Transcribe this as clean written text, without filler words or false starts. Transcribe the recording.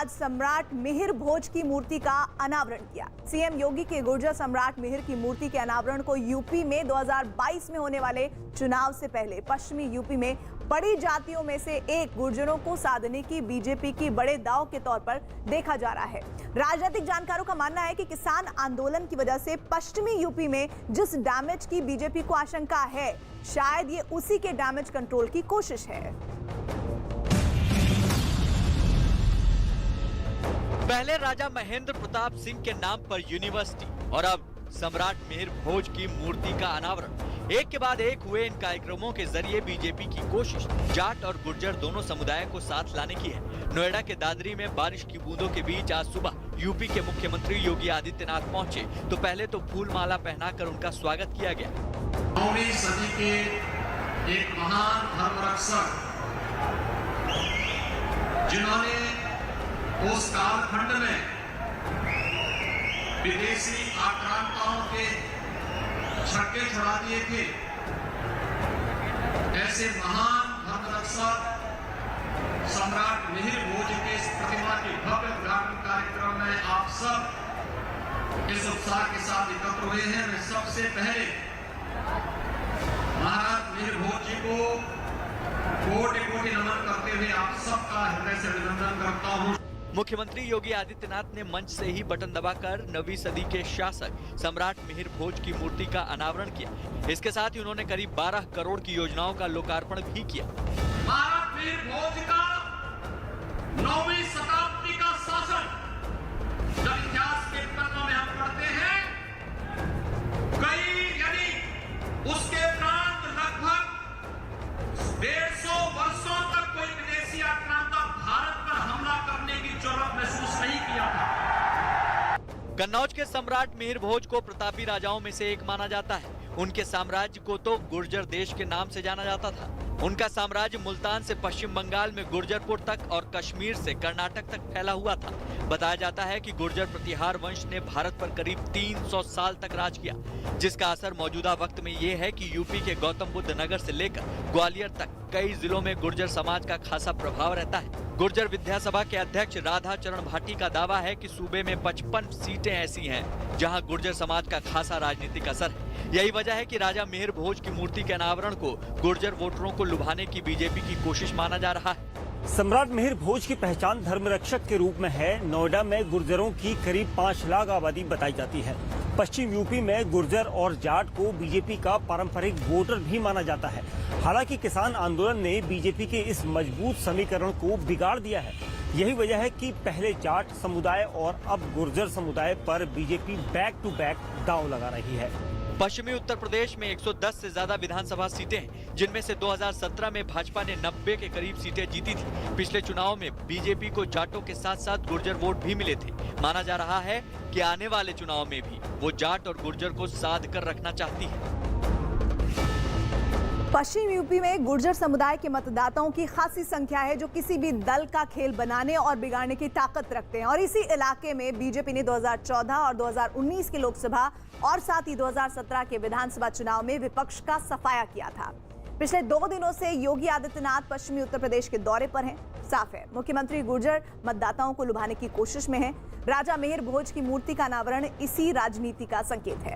आज सम्राट मिहिर भोज की मूर्ति का अनावरण किया। सीएम योगी के गुर्जर सम्राट मिहिर की मूर्ति के अनावरण को यूपी में 2022 में होने वाले चुनाव से पहले पश्चिमी यूपी में बड़ी जातियों में से एक गुर्जरों को साधने की बीजेपी की बड़े दांव के तौर पर देखा जा रहा है। राजनीतिक जानकारों का मानना है कि किसान आंदोलन की वजह से पश्चिमी यूपी में जिस डैमेज की बीजेपी को आशंका है, शायद ये उसी के डैमेज कंट्रोल की कोशिश है। पहले राजा महेंद्र प्रताप सिंह के नाम पर यूनिवर्सिटी और अब सम्राट मिहिर भोज की मूर्ति का अनावरण। एक के बाद एक हुए इन कार्यक्रमों के जरिए बीजेपी की कोशिश जाट और गुर्जर दोनों समुदाय को साथ लाने की है। नोएडा के दादरी में बारिश की बूंदों के बीच आज सुबह यूपी के मुख्यमंत्री योगी आदित्यनाथ पहुंचे तो पहले तो फूल माला पहनाकर उनका स्वागत किया गया। 9वीं सदी के एक महान धर्मरक्षक जिन्होंने उस कालखंड में विदेशी आक्रांताओं के छक्के छुड़ा दिए थे, ऐसे महान धर्मरक्षक सम्राट मिहिर भोज के इस प्रतिमा की भव्य उद्घाटन कार्यक्रम में आप सब इस उत्साह के साथ एकत्र हुए हैं। मैं सबसे पहले महाराज मिहिर भोज जी को कोटि कोटि नमन करते हुए आप सबका हृदय से अभिनंदन करता हूँ। मुख्यमंत्री योगी आदित्यनाथ ने मंच से ही बटन दबाकर 9वीं सदी के शासक सम्राट मिहिर भोज की मूर्ति का अनावरण किया। इसके साथ ही उन्होंने करीब 12 करोड़ की योजनाओं का लोकार्पण भी किया। महाराज मिहिर भोज का 9वीं शताब्दी का शासन जब इतिहास के पन्नों में हम पढ़ते हैं, कई यानी उसके उपरांत लगभग 150 वर्षों तक कोई विदेशी आक्रांता भारत पर हमला करने की जरूरत महसूस नहीं किया था। कन्नौज के सम्राट मिहिर भोज को प्रतापी राजाओं में से एक माना जाता है। उनके साम्राज्य को तो गुर्जर देश के नाम से जाना जाता था। उनका साम्राज्य मुल्तान से पश्चिम बंगाल में गुर्जरपुर तक और कश्मीर से कर्नाटक तक फैला हुआ था। बताया जाता है कि गुर्जर प्रतिहार वंश ने भारत पर करीब 300 साल तक राज किया, जिसका असर मौजूदा वक्त में ये है कि यूपी के गौतम बुद्ध नगर से लेकर ग्वालियर तक कई जिलों में गुर्जर समाज का खासा प्रभाव रहता है। गुर्जर विधानसभा के अध्यक्ष राधा चरण भाटी का दावा है कि सूबे में 55 सीटें ऐसी हैं जहां गुर्जर समाज का खासा राजनीतिक असर है। यही वजह है कि राजा मिहिर भोज की मूर्ति के अनावरण को गुर्जर वोटरों को लुभाने की बीजेपी की कोशिश माना जा रहा है। सम्राट मिहिर भोज की पहचान धर्मरक्षक के रूप में है। नोएडा में गुर्जरों की करीब 5 लाख आबादी बताई जाती है। पश्चिम यूपी में गुर्जर और जाट को बीजेपी का पारंपरिक वोटर भी माना जाता है। हालांकि किसान आंदोलन ने बीजेपी के इस मजबूत समीकरण को बिगाड़ दिया है। यही वजह है कि पहले जाट समुदाय और अब गुर्जर समुदाय पर बीजेपी बैक टू बैक दांव लगा रही है। पश्चिमी उत्तर प्रदेश में 110 से ज्यादा विधानसभा सीटें हैं, जिनमें से 2017 में भाजपा ने 90 के करीब सीटें जीती थी। पिछले चुनाव में बीजेपी को जाटों के साथ साथ गुर्जर वोट भी मिले थे। माना जा रहा है कि आने वाले चुनाव में भी वो जाट और गुर्जर को साध कर रखना चाहती है। पश्चिम यूपी में गुर्जर समुदाय के मतदाताओं की खासी संख्या है, जो किसी भी दल का खेल बनाने और बिगाड़ने की ताकत रखते हैं। और इसी इलाके में बीजेपी ने 2014 और 2019 के लोकसभा और साथ ही 2017 के विधानसभा चुनाव में विपक्ष का सफाया किया था। पिछले 2 दिनों से योगी आदित्यनाथ पश्चिमी उत्तर प्रदेश के दौरे पर हैं। साफ है, मुख्यमंत्री गुर्जर मतदाताओं को लुभाने की कोशिश में है। राजा मिहिर भोज की मूर्ति का अनावरण इसी राजनीति का संकेत है।